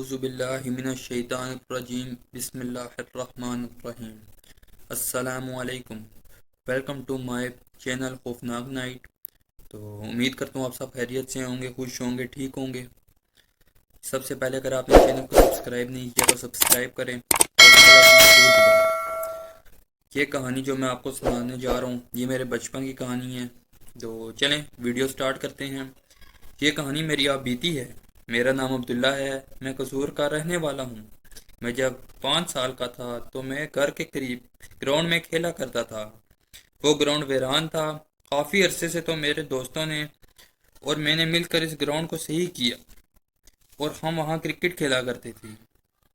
اعوذ باللہ من الشیطان الرجیم بسم اللہ الرحمن الرحیم السلام علیکم. ویلکم ٹو مائی چینل خوفناک نائٹ. تو امید کرتا ہوں آپ سب خیریت سے ہوں گے، خوش ہوں گے، ٹھیک ہوں گے. سب سے پہلے اگر آپ نے چینل کو سبسکرائب نہیں کیا تو سبسکرائب کریں اور بیل آئیکن ضرور دبائیں. یہ کہانی جو میں آپ کو سنانے جا رہا ہوں یہ میرے بچپن کی کہانی ہے. تو چلیں ویڈیو سٹارٹ کرتے ہیں. یہ کہانی میری آپ بیتی ہے. میرا نام عبداللہ ہے. میں قصور کا رہنے والا ہوں. میں جب 5 سال کا تھا تو میں گھر کے قریب گراؤنڈ میں کھیلا کرتا تھا. وہ گراؤنڈ ویران تھا. کافی عرصے سے تو میرے دوستوں نے اور میں نے مل کر اس گراؤنڈ کو صحیح کیا اور ہم وہاں کرکٹ کھیلا کرتے تھے.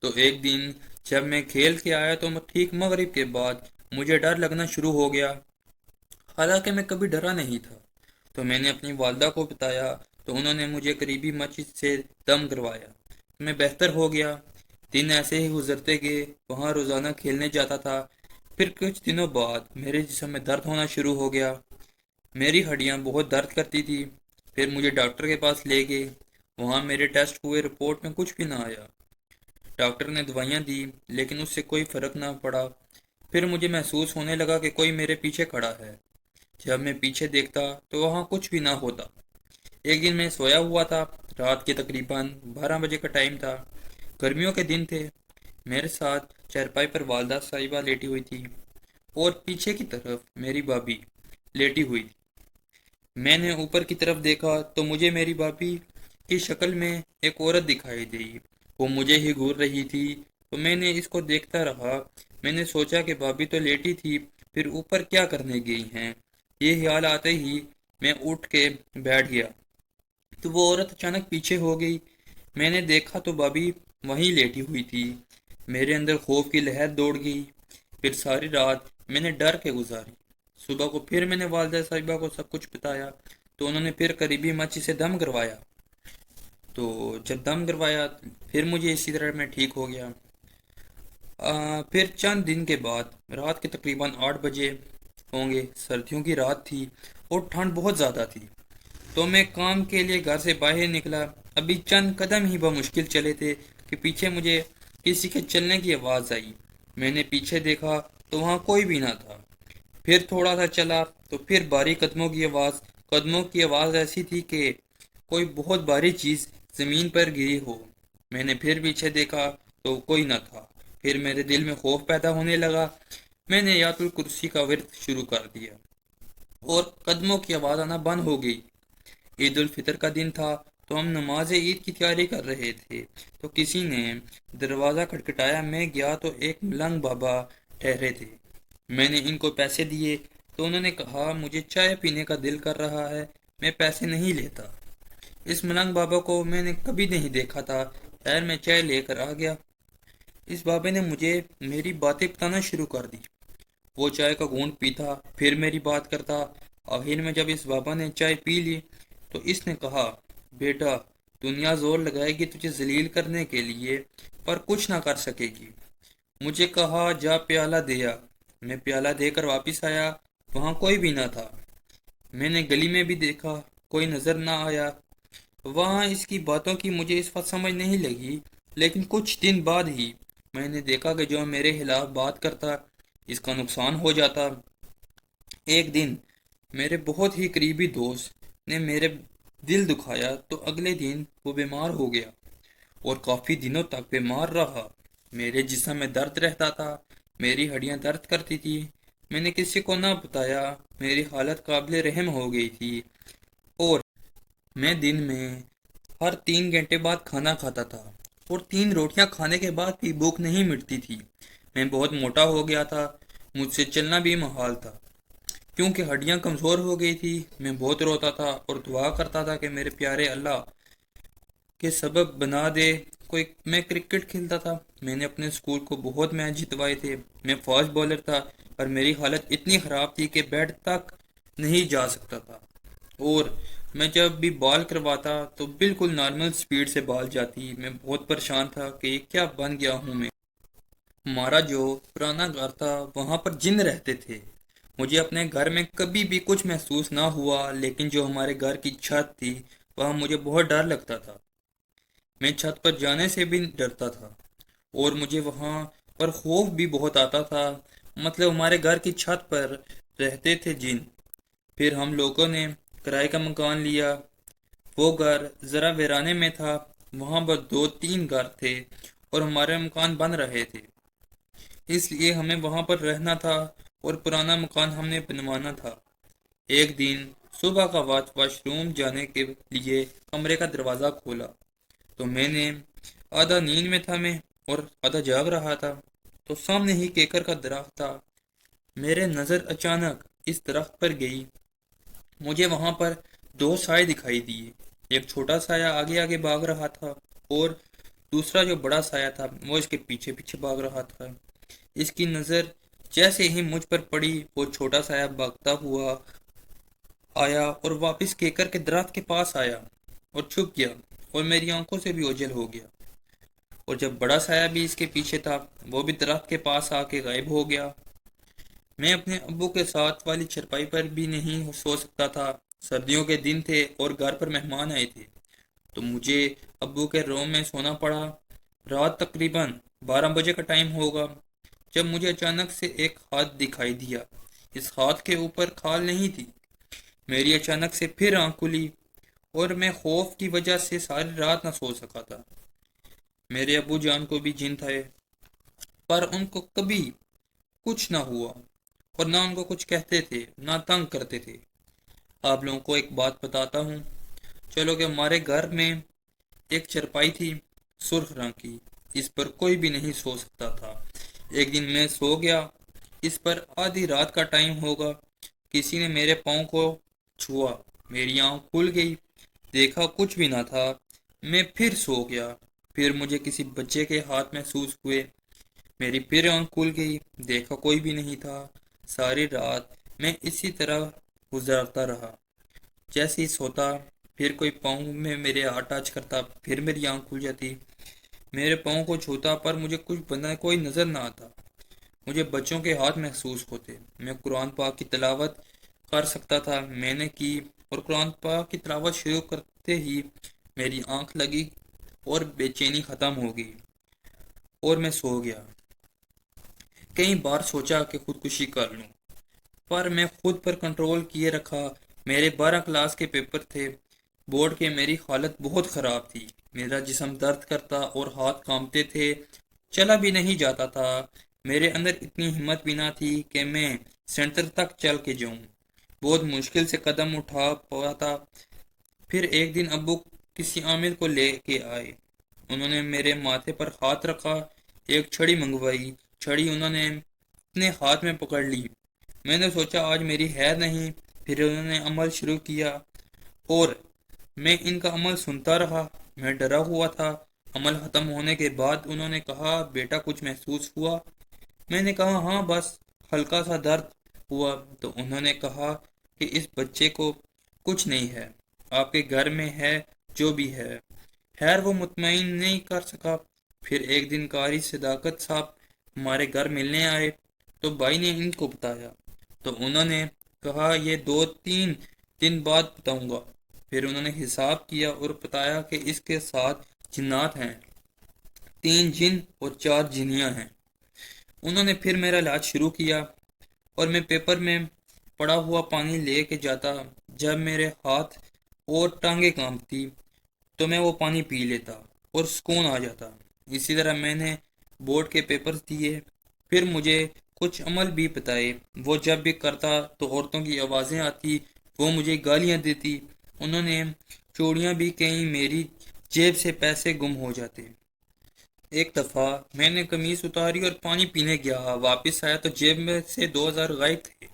تو ایک دن جب میں کھیل کے آیا تو ٹھیک مغرب کے بعد مجھے ڈر لگنا شروع ہو گیا. حالانکہ میں کبھی ڈرا نہیں تھا. تو میں نے اپنی والدہ کو بتایا تو انہوں نے مجھے قریبی مسجد سے دم کروایا. میں بہتر ہو گیا. دن ایسے ہی گزرتے گئے. وہاں روزانہ کھیلنے جاتا تھا. پھر کچھ دنوں بعد میرے جسم میں درد ہونا شروع ہو گیا. میری ہڈیاں بہت درد کرتی تھی. پھر مجھے ڈاکٹر کے پاس لے گئے. وہاں میرے ٹیسٹ ہوئے. رپورٹ میں کچھ بھی نہ آیا. ڈاکٹر نے دوائیاں دی لیکن اس سے کوئی فرق نہ پڑا. پھر مجھے محسوس ہونے لگا کہ کوئی میرے پیچھے کھڑا ہے. جب میں پیچھے دیکھتا تو وہاں کچھ بھی نہ ہوتا. ایک دن میں سویا ہوا تھا. رات کے تقریباً 12 بجے کا ٹائم تھا. گرمیوں کے دن تھے. میرے ساتھ چارپائی پر والدہ صاحبہ لیٹی ہوئی تھی اور پیچھے کی طرف میری بھابھی لیٹی ہوئی تھی. میں نے اوپر کی طرف دیکھا تو مجھے میری بھابھی کی شکل میں ایک عورت دکھائی دی. وہ مجھے ہی گھور رہی تھی. تو میں نے اس کو دیکھتا رہا. میں نے سوچا کہ بھابھی تو لیٹی تھی پھر اوپر کیا کرنے گئی ہیں. یہ خیال آتے ہی میں اٹھ کے بیٹھ گیا تو وہ عورت اچانک پیچھے ہو گئی. میں نے دیکھا تو بھابھی وہیں لیٹی ہوئی تھی. میرے اندر خوف کی لہر دوڑ گئی. پھر ساری رات میں نے ڈر کے گزاری. صبح کو پھر میں نے والدہ صاحبہ کو سب کچھ بتایا تو انہوں نے پھر قریبی مسجد سے دم کروایا. تو جب دم کروایا پھر مجھے اسی طرح میں ٹھیک ہو گیا. پھر چند دن کے بعد رات کے تقریباً 8 بجے ہوں گے. سردیوں کی رات تھی اور ٹھنڈ بہت زیادہ تھی. تو میں کام کے لیے گھر سے باہر نکلا. ابھی چند قدم ہی بمشکل چلے تھے کہ پیچھے مجھے کسی کے چلنے کی آواز آئی. میں نے پیچھے دیکھا تو وہاں کوئی بھی نہ تھا. پھر تھوڑا سا چلا تو پھر بھاری قدموں کی آواز. قدموں کی آواز ایسی تھی کہ کوئی بہت بھاری چیز زمین پر گری ہو. میں نے پھر پیچھے دیکھا تو کوئی نہ تھا. پھر میرے دل میں خوف پیدا ہونے لگا. میں نے آیت الکرسی کا ورد شروع کر دیا اور قدموں کی آواز آنا بند ہو گئی. عید الفطر کا دن تھا تو ہم نماز عید کی تیاری کر رہے تھے تو کسی نے دروازہ کھٹکھٹایا. میں گیا تو ایک ملنگ بابا ٹھہرے تھے. میں نے ان کو پیسے دیے تو انہوں نے کہا مجھے چائے پینے کا دل کر رہا ہے. میں پیسے نہیں لیتا. اس ملنگ بابا کو میں نے کبھی نہیں دیکھا تھا. خیر میں چائے لے کر آ گیا. اس بابے نے مجھے میری باتیں بتانا شروع کر دی. وہ چائے کا گھونٹ پیتا پھر میری بات کرتا. آخر میں جب اس بابا نے چائے پی لی تو اس نے کہا بیٹا دنیا زور لگائے گی تجھے ذلیل کرنے کے لیے پر کچھ نہ کر سکے گی. مجھے کہا جا پیالہ دیا. میں پیالہ دے کر واپس آیا. وہاں کوئی بھی نہ تھا. میں نے گلی میں بھی دیکھا کوئی نظر نہ آیا. وہاں اس کی باتوں کی مجھے اس وقت سمجھ نہیں لگی لیکن کچھ دن بعد ہی میں نے دیکھا کہ جو میرے خلاف بات کرتا اس کا نقصان ہو جاتا. ایک دن میرے بہت ہی قریبی دوست نے میرے دل دکھایا تو اگلے دن وہ بیمار ہو گیا اور کافی دنوں تک بیمار رہا. میرے جسم میں درد رہتا تھا. میری ہڈیاں درد کرتی تھی. میں نے کسی کو نہ بتایا. میری حالت قابل رحم ہو گئی تھی اور میں دن میں ہر 3 گھنٹے بعد کھانا کھاتا تھا اور 3 روٹیاں کھانے کے بعد بھی بھوک نہیں مٹتی تھی. میں بہت موٹا ہو گیا تھا. مجھ سے چلنا بھی محال تھا کیونکہ ہڈیاں کمزور ہو گئی تھی. میں بہت روتا تھا اور دعا کرتا تھا کہ میرے پیارے اللہ کے سبب بنا دے کوئی. میں کرکٹ کھیلتا تھا. میں نے اپنے اسکول کو بہت میچ جتوائے تھے. میں فاسٹ بالر تھا اور میری حالت اتنی خراب تھی کہ بیٹ تک نہیں جا سکتا تھا اور میں جب بھی بال کرواتا تو بالکل نارمل سپیڈ سے بال جاتی. میں بہت پریشان تھا کہ یہ کیا بن گیا ہوں میں. ہمارا جو پرانا گھر تھا وہاں پر جن رہتے تھے. مجھے اپنے گھر میں کبھی بھی کچھ محسوس نہ ہوا لیکن جو ہمارے گھر کی چھت تھی وہاں مجھے بہت ڈر لگتا تھا. میں چھت پر جانے سے بھی ڈرتا تھا اور مجھے وہاں پر خوف بھی بہت آتا تھا۔ مطلب ہمارے گھر کی چھت پر رہتے تھے جن۔ پھر ہم لوگوں نے کرائے کا مکان لیا۔ وہ گھر ذرا ویرانے میں تھا، وہاں پر 2 3 گھر تھے اور ہمارے مکان بن رہے تھے، اس لیے ہمیں وہاں پر رہنا تھا اور پرانا مکان ہم نے بنوانا تھا۔ ایک دن صبح کا وقت واش روم جانے کے لیے کمرے کا دروازہ کھولا تو میں نے آدھا نیند میں تھا میں اور آدھا جاگ رہا تھا، تو سامنے ہی کیکر کا درخت تھا۔ میرے نظر اچانک اس درخت پر گئی، مجھے وہاں پر 2 سائے دکھائی دیے۔ ایک چھوٹا سایہ آگے آگے بھاگ رہا تھا اور دوسرا جو بڑا سایہ تھا وہ اس کے پیچھے پیچھے بھاگ رہا تھا۔ اس کی نظر جیسے ہی مجھ پر پڑی، وہ چھوٹا سایہ بھاگتا ہوا آیا اور واپس کیکر کے درخت کے پاس آیا اور چھپ گیا اور میری آنکھوں سے بھی اوجھل ہو گیا۔ اور جب بڑا سایہ بھی اس کے پیچھے تھا، وہ بھی درخت کے پاس آ کے غائب ہو گیا۔ میں اپنے ابو کے ساتھ والی چرپائی پر بھی نہیں سو سکتا تھا۔ سردیوں کے دن تھے اور گھر پر مہمان آئے تھے، تو مجھے ابو کے روم میں سونا پڑا۔ رات تقریباً 12 بجے کا ٹائم ہوگا جب مجھے اچانک سے ایک ہاتھ دکھائی دیا۔ اس ہاتھ کے اوپر کھال نہیں تھی۔ میری اچانک سے پھر آنکھ کھلی اور میں خوف کی وجہ سے ساری رات نہ سو سکا تھا۔ میرے ابو جان کو بھی جن تھے، پر ان کو کبھی کچھ نہ ہوا اور نہ ان کو کچھ کہتے تھے نہ تنگ کرتے تھے۔ آپ لوگوں کو ایک بات بتاتا ہوں، چلو کہ ہمارے گھر میں ایک چرپائی تھی سرخ رنگ کی، اس پر کوئی بھی نہیں سو سکتا تھا۔ ایک دن میں سو گیا، اس پر آدھی رات کا ٹائم ہوگا، کسی نے میرے پاؤں کو چھوا، میری آنکھ کھل گئی، دیکھا کچھ بھی نہ تھا، میں پھر سو گیا۔ پھر مجھے کسی بچے کے ہاتھ محسوس ہوئے، میری پھر آنکھ کھل گئی، دیکھا کوئی بھی نہیں تھا۔ ساری رات میں اسی طرح گزارتا رہا، جیسے ہی سوتا پھر کوئی پاؤں میں میرے ہاتھ ٹچ کرتا، پھر میری آنکھ کھل جاتی، میرے پاؤں کو چھوتا، پر مجھے کچھ بنا کوئی نظر نہ آتا۔ مجھے بچوں کے ہاتھ محسوس ہوتے، میں قرآن پاک کی تلاوت کر سکتا تھا، میں نے کی، اور قرآن پاک کی تلاوت شروع کرتے ہی میری آنکھ لگی اور بے چینی ختم ہو گئی اور میں سو گیا۔ کئی بار سوچا کہ خودکشی کر لوں، پر میں خود پر کنٹرول کیے رکھا۔ میرے 12 کلاس کے پیپر تھے، بورڈ کے، میری حالت بہت خراب تھی، میرا جسم درد کرتا اور ہاتھ کانپتے تھے، چلا بھی نہیں جاتا تھا۔ میرے اندر اتنی ہمت بھی نہ تھی کہ میں سینٹر تک چل کے جاؤں، بہت مشکل سے قدم اٹھا پاتا۔ پھر ایک دن ابو کسی عامل کو لے کے آئے، انہوں نے میرے ماتھے پر ہاتھ رکھا، ایک چھڑی منگوائی، چھڑی انہوں نے اپنے ہاتھ میں پکڑ لی۔ میں نے سوچا آج میری خیر نہیں، پھر انہوں نے عمل شروع کیا اور میں ان کا عمل سنتا رہا، میں ڈرا ہوا تھا۔ عمل ختم ہونے کے بعد انہوں نے کہا بیٹا کچھ محسوس ہوا؟ میں نے کہا ہاں بس ہلکا سا درد ہوا۔ تو انہوں نے کہا کہ اس بچے کو کچھ نہیں ہے، آپ کے گھر میں ہے جو بھی ہے۔ خیر وہ مطمئن نہیں کر سکا۔ پھر ایک دن قاری صداقت صاحب ہمارے گھر ملنے آئے تو بھائی نے ان کو بتایا، تو انہوں نے کہا یہ 2 3 دن بعد بتاؤں گا۔ پھر انہوں نے حساب کیا اور بتایا کہ اس کے ساتھ جنات ہیں، 3 جن اور 4 جنیاں ہیں۔ انہوں نے پھر میرا علاج شروع کیا اور میں پیپر میں پڑا ہوا پانی لے کے جاتا، جب میرے ہاتھ اور ٹانگیں کانپتی تو میں وہ پانی پی لیتا اور سکون آ جاتا۔ اسی طرح میں نے بورڈ کے پیپرز دیے، پھر مجھے کچھ عمل بھی بتائے، وہ جب بھی کرتا تو عورتوں کی آوازیں آتی، وہ مجھے گالیاں دیتی۔ انہوں نے چوڑیاں بھی کہیں، میری جیب سے پیسے گم ہو جاتے۔ ایک دفعہ میں نے قمیض اتاری اور پانی پینے گیا، واپس آیا تو جیب میں سے 2000 غائب تھے۔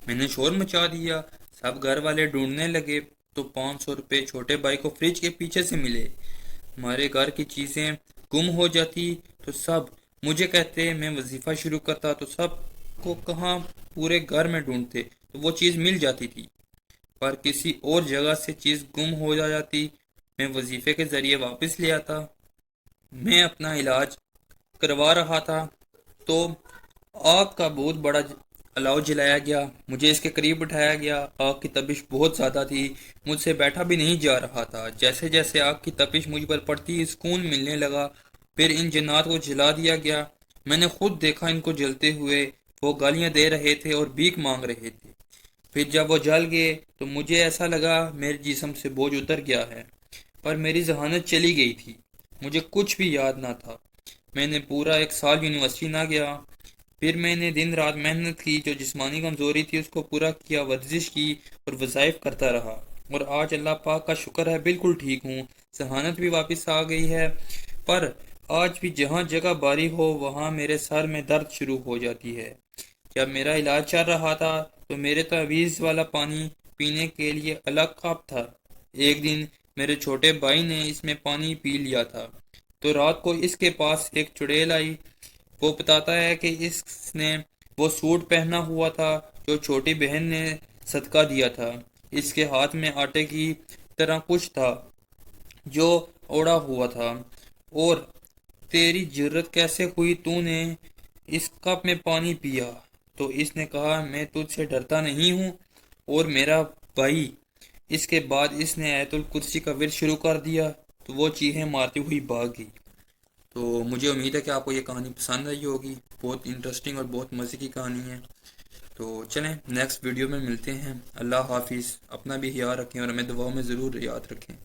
میں نے شور مچا دیا، سب گھر والے ڈھونڈنے لگے تو 500 روپے چھوٹے بھائی کو فریج کے پیچھے سے ملے۔ ہمارے گھر کی چیزیں گم ہو جاتی تو سب مجھے کہتے، میں وظیفہ شروع کرتا تو سب کو کہاں پورے گھر میں ڈھونڈتے تو وہ چیز مل جاتی تھی، پر کسی اور جگہ سے چیز گم ہو جاتی، میں وظیفے کے ذریعے واپس لے آتا۔ میں اپنا علاج کروا رہا تھا تو آگ کا بہت بڑا الاؤ جلایا گیا، مجھے اس کے قریب بٹھایا گیا۔ آگ کی تپش بہت زیادہ تھی، مجھ سے بیٹھا بھی نہیں جا رہا تھا۔ جیسے جیسے آگ کی تپش مجھ پر پڑتی سکون ملنے لگا۔ پھر ان جنات کو جلا دیا گیا۔ میں نے خود دیکھا ان کو جلتے ہوئے، وہ گالیاں دے رہے تھے اور بھیک مانگ رہے تھے۔ پھر جب وہ جل گئے تو مجھے ایسا لگا میرے جسم سے بوجھ اتر گیا ہے، پر میری ذہانت چلی گئی تھی، مجھے کچھ بھی یاد نہ تھا۔ میں نے پورا 1 سال یونیورسٹی نہ گیا۔ پھر میں نے دن رات محنت کی، جو جسمانی کمزوری تھی اس کو پورا کیا، ورزش کی اور وظائف کرتا رہا، اور آج اللہ پاک کا شکر ہے بالکل ٹھیک ہوں۔ ذہانت بھی واپس آ گئی ہے، پر آج بھی جہاں جگہ باری ہو وہاں میرے سر میں درد شروع ہو جاتی ہے۔ جب میرا علاج چل رہا تھا تو میرے تعویذ والا پانی پینے کے لیے الگ کپ تھا۔ ایک دن میرے چھوٹے بھائی نے اس میں پانی پی لیا تھا، تو رات کو اس کے پاس ایک چڑیل آئی۔ وہ بتاتا ہے کہ اس نے وہ سوٹ پہنا ہوا تھا جو چھوٹی بہن نے صدقہ دیا تھا۔ اس کے ہاتھ میں آٹے کی طرح کچھ تھا جو اوڑا ہوا تھا۔ اور تیری جرت کیسے ہوئی تو نے اس کپ میں پانی پیا؟ تو اس نے کہا میں تجھ سے ڈرتا نہیں ہوں اور میرا بھائی۔ اس کے بعد اس نے آیت الکرسی کا ورد شروع کر دیا تو وہ چیخیں مارتی ہوئی بھاگ گئی۔ تو مجھے امید ہے کہ آپ کو یہ کہانی پسند آئی ہوگی، بہت انٹرسٹنگ اور بہت مزے کی کہانی ہے۔ تو چلیں نیکسٹ ویڈیو میں ملتے ہیں۔ اللہ حافظ، اپنا بھی خیال رکھیں اور ہمیں دعاؤں میں ضرور یاد رکھیں۔